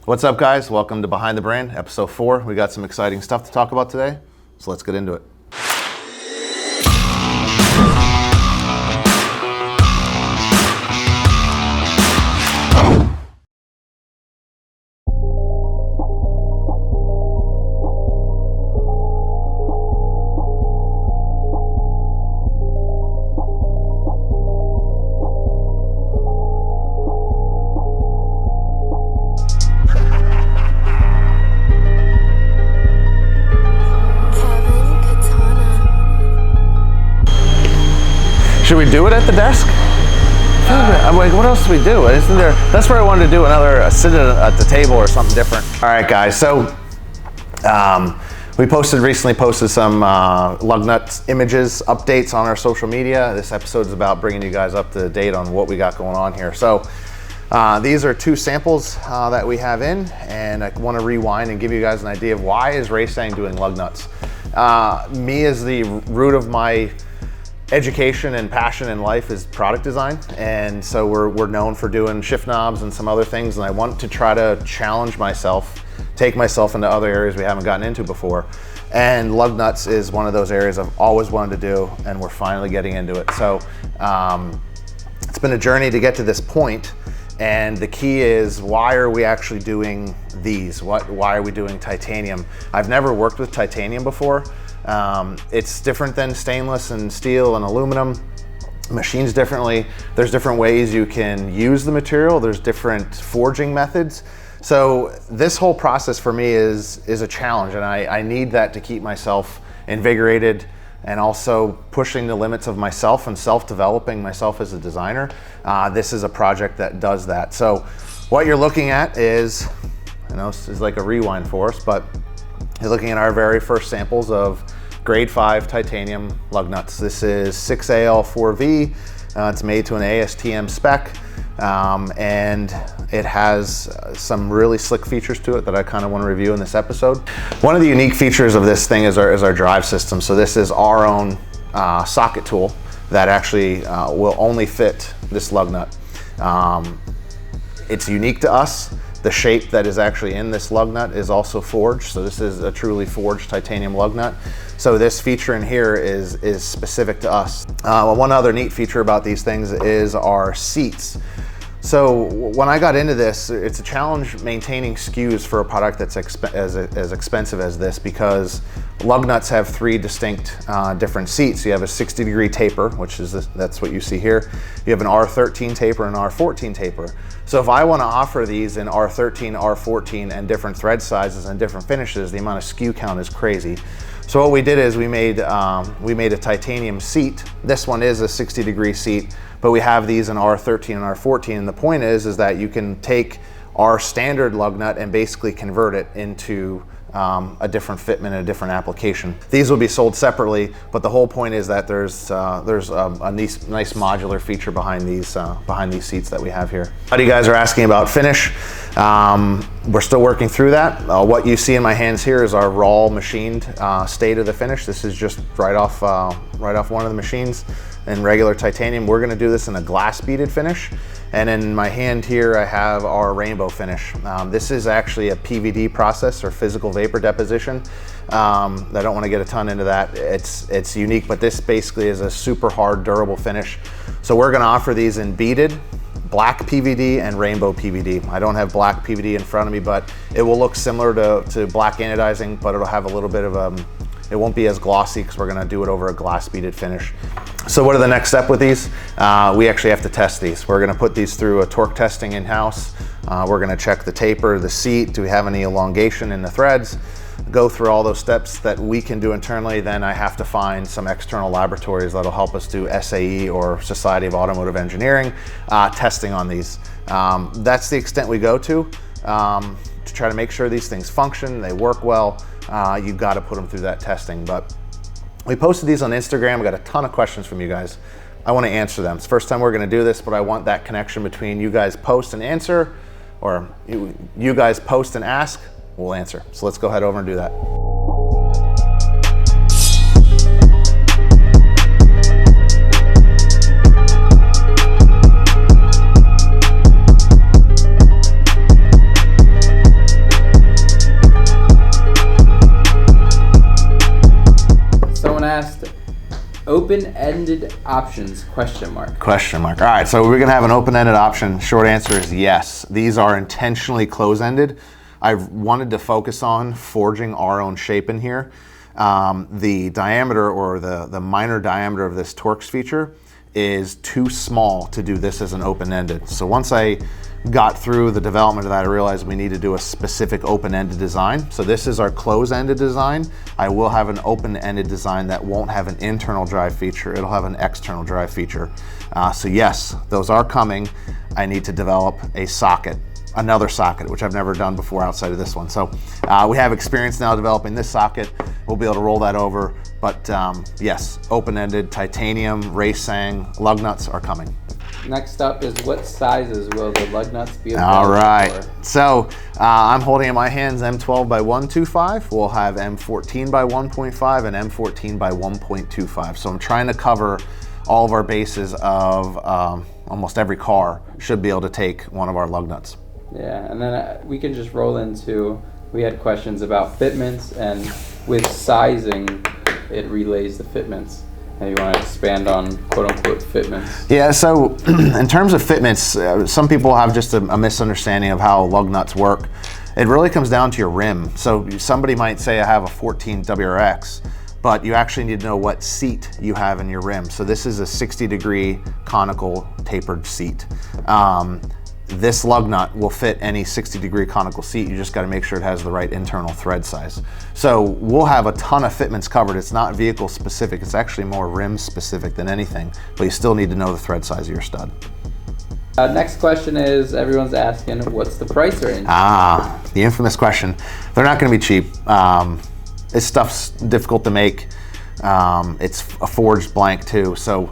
What's up, guys? Welcome to Behind the Brand, episode 4. We got some exciting stuff to talk about today, so let's get into it. Should we do it at the desk? I'm like, what else do we do? Isn't there? That's where I wanted to do another sit at the table or something different. All right, guys. So we recently posted some lug nuts images, updates on our social media. This episode is about bringing you guys up to date on what we got going on here. So these are 2 samples that we have in, and I want to rewind and give you guys an idea of why is Raceseng doing lug nuts. Me, as the root of my education and passion in life is product design, and so we're known for doing shift knobs and some other things, and I want to try to challenge myself, take myself into other areas we haven't gotten into before, and lug nuts is one of those areas I've always wanted to do, and we're finally getting into it. So it's been a journey to get to this point, and the key is, why are we actually doing these? Why are we doing titanium? I've never worked with titanium before. It's different than stainless and steel and aluminum. Machines differently. There's different ways you can use the material. There's different forging methods. So this whole process for me is a challenge, and I need that to keep myself invigorated and also pushing the limits of myself and self-developing myself as a designer. This is a project that does that. So what you're looking at is, I know this is like a rewind for us, but you're looking at our very first samples of grade 5 titanium lug nuts. This is 6AL4V. It's made to an ASTM spec, and it has some really slick features to it that I kind of want to review in this episode. One of the unique features of this thing is our drive system. So this is our own socket tool that actually will only fit this lug nut. It's unique to us. The shape that is actually in this lug nut is also forged. So this is a truly forged titanium lug nut. So this feature in here is specific to us. One other neat feature about these things is our seats. So when I got into this, it's a challenge maintaining SKUs for a product that's as expensive as this, because lug nuts have 3 distinct different seats. You have a 60-degree taper, which is that's what you see here. You have an R13 taper and an R14 taper. So if I want to offer these in R13, R14, and different thread sizes and different finishes, the amount of SKU count is crazy. So what we did is we made a titanium seat. This one is a 60-degree seat, but we have these in R13 and R14. And the point is that you can take our standard lug nut and basically convert it into a different fitment and a different application. These will be sold separately, but the whole point is that there's a nice modular feature behind these seats that we have here. A lot of you guys are asking about finish. We're still working through that. What you see in my hands here is our raw machined state of the finish. This is just right off one of the machines in regular titanium. We're going to do this in a glass beaded finish. And in my hand here, I have our rainbow finish. This is actually a PVD process, or physical vapor deposition. I don't want to get a ton into that. It's unique, but this basically is a super hard, durable finish. So we're going to offer these in beaded, black PVD, and rainbow PVD. I don't have black PVD in front of me, but it will look similar to black anodizing, but it'll have a little bit of it won't be as glossy because we're going to do it over a glass beaded finish. So what are the next step with these? We actually have to test these. We're going to put these through a torque testing in-house. We're going to check the taper, the seat, do we have any elongation in the threads, go through all those steps that we can do internally. Then I have to find some external laboratories that'll help us do SAE, or Society of Automotive Engineering, testing on these. That's the extent we go to try to make sure these things function, they work well. You've got to put them through that testing. But we posted these on Instagram. I got a ton of questions from you guys. I want to answer them. It's the first time we're going to do this, but I want that connection between you guys post and answer, or you guys post and ask, we'll answer. So let's go ahead over and do that. Open-ended options, question mark. Question mark. All right, so we're gonna have an open-ended option. Short answer is yes. These are intentionally close-ended. I've wanted to focus on forging our own shape in here. The diameter, or the minor diameter of this Torx feature, is too small to do this as an open-ended. So once I got through the development of that, I realized we need to do a specific open-ended design. So this is our close-ended design. I will have an open-ended design that won't have an internal drive feature. It'll have an external drive feature. So yes, those are coming. I need to develop a socket, another socket, which I've never done before outside of this one. So we have experience now developing this socket. We'll be able to roll that over. But yes, open-ended, titanium, Raceseng lug nuts are coming. Next up is, what sizes will the lug nuts be available All right, for? so I'm holding in my hands M12 by 125. We'll have M14 by 1.5 and M14 by 1.25. So I'm trying to cover all of our bases of almost every car should be able to take one of our lug nuts. Yeah, and then we can just roll into, we had questions about fitments, and with sizing, it relays the fitments. And you want to expand on quote-unquote fitments? Yeah, so in terms of fitments, some people have just a misunderstanding of how lug nuts work. It really comes down to your rim. So somebody might say, I have a 14 WRX, but you actually need to know what seat you have in your rim. So this is a 60-degree conical tapered seat. This lug nut will fit any 60-degree conical seat. You just got to make sure it has the right internal thread size. So we'll have a ton of fitments covered. It's not vehicle specific. It's actually more rim specific than anything, but you still need to know the thread size of your stud. Next question is, everyone's asking, what's the price range? The infamous question. They're not going to be cheap. This stuff's difficult to make. It's a forged blank too. So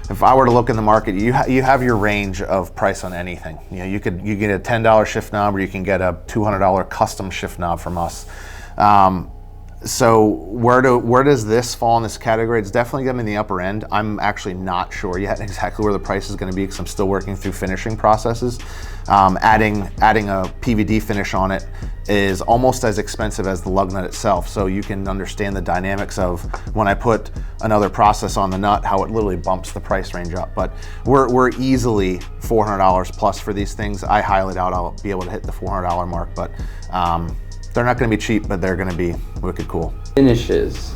if I were to look in the market, you have your range of price on anything. You know, you get a $10 shift knob, or you can get a $200 custom shift knob from us. So where does this fall in this category? It's definitely going to be in the upper end. I'm actually not sure yet exactly where the price is going to be, because I'm still working through finishing processes. Adding a PVD finish on it is almost as expensive as the lug nut itself. So you can understand the dynamics of when I put another process on the nut, how it literally bumps the price range up. But we're easily $400 plus for these things. I highly doubt I'll be able to hit the $400 mark, but they're not going to be cheap, but they're going to be wicked cool. Finishes,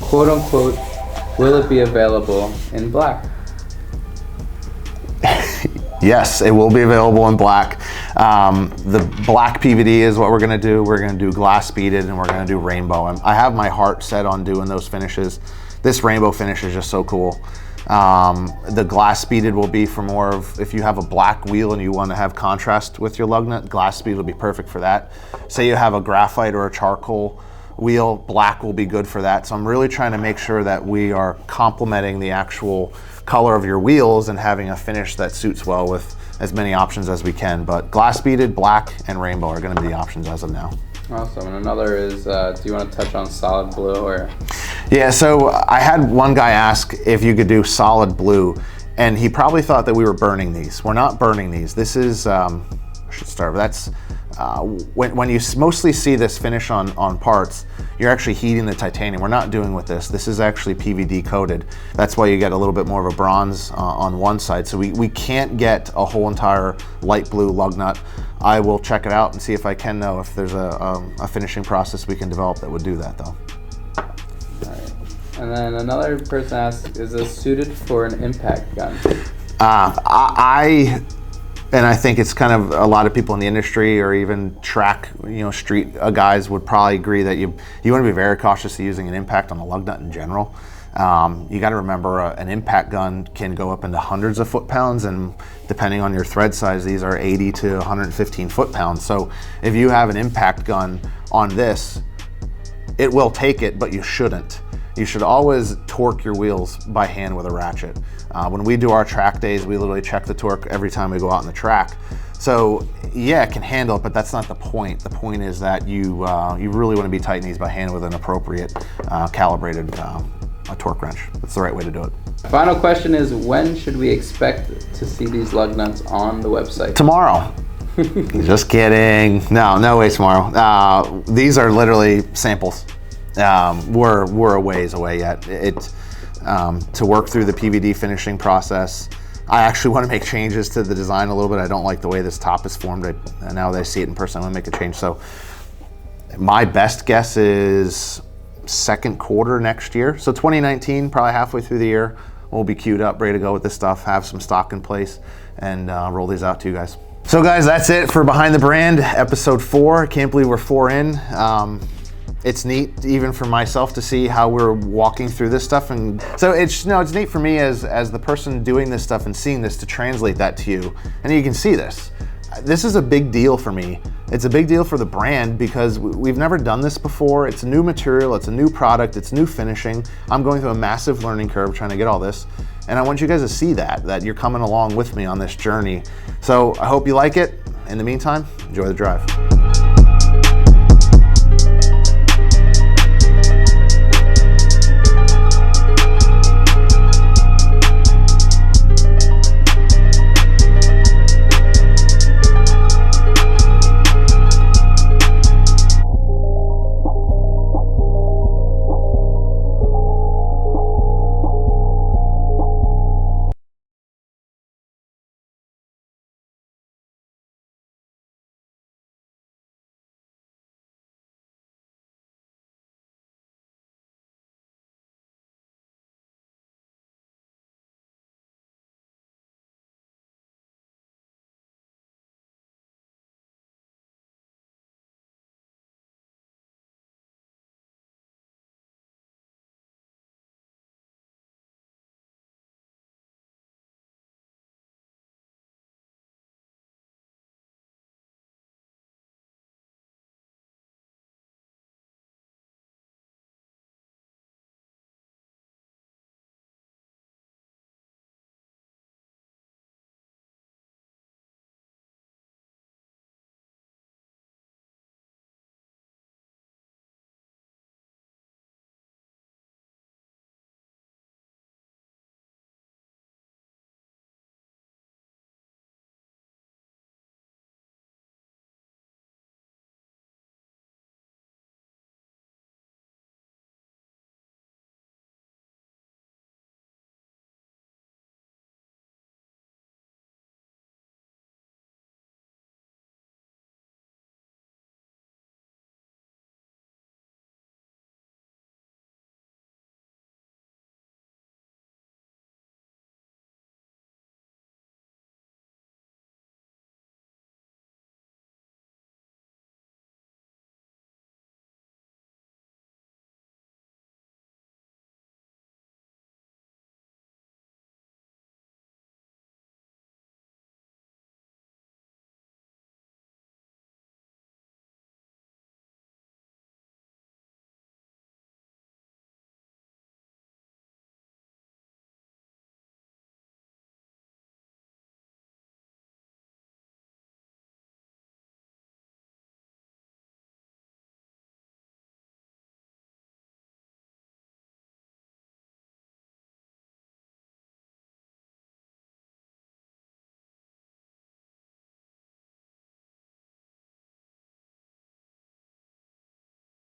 quote unquote, will it be available in black? Yes, it will be available in black. The black PVD is what we're going to do. We're going to do glass beaded, and we're going to do rainbow. I have my heart set on doing those finishes. This rainbow finish is just so cool. The glass beaded will be for more of, if you have a black wheel and you want to have contrast with your lug nut, glass bead will be perfect for that. Say you have a graphite or a charcoal wheel, black will be good for that. So I'm really trying to make sure that we are complementing the actual color of your wheels and having a finish that suits well with as many options as we can. But glass beaded, black, and rainbow are going to be the options as of now. Awesome. And another is, do you want to touch on solid blue? Or? Yeah, so I had one guy ask if you could do solid blue, and he probably thought that we were burning these. We're not burning these. This is, I should start, that's, when you mostly see this finish on parts, you're actually heating the titanium. We're not doing with this. This is actually PVD coated. That's why you get a little bit more of a bronze on one side. So we can't get a whole entire light blue lug nut. I will check it out and see if I can know if there's a finishing process we can develop that would do that, though. All right. And then another person asked, is this suited for an impact gun? And I think it's kind of a lot of people in the industry, or even track, street guys would probably agree that you want to be very cautious of using an impact on a lug nut in general. You got to remember an impact gun can go up into hundreds of foot-pounds, and depending on your thread size, these are 80 to 115 foot-pounds. So if you have an impact gun on this, it will take it, but you shouldn't. You should always torque your wheels by hand with a ratchet. When we do our track days, we literally check the torque every time we go out on the track. So yeah, it can handle it, but that's not the point. The point is that you really want to be tightening these by hand with an appropriate calibrated torque wrench. That's the right way to do it. Final question is, when should we expect to see these lug nuts on the website? Tomorrow. Just kidding. No way tomorrow. These are literally samples. We're a ways away yet. to work through the PVD finishing process. I actually want to make changes to the design a little bit. I don't like the way this top is formed. Now that I see it in person, I want to make a change. So my best guess is second quarter next year. So 2019, probably halfway through the year, we'll be queued up, ready to go with this stuff, have some stock in place, and roll these out to you guys. So guys, that's it for Behind the Brand, episode 4. I can't believe we're 4 in. It's neat even for myself to see how we're walking through this stuff, and so it's neat for me as the person doing this stuff and seeing this to translate that to you, and you can see this. This is a big deal for me. It's a big deal for the brand because we've never done this before. It's a new material, it's a new product, it's new finishing. I'm going through a massive learning curve trying to get all this, and I want you guys to see that you're coming along with me on this journey. So I hope you like it. In the meantime, enjoy the drive.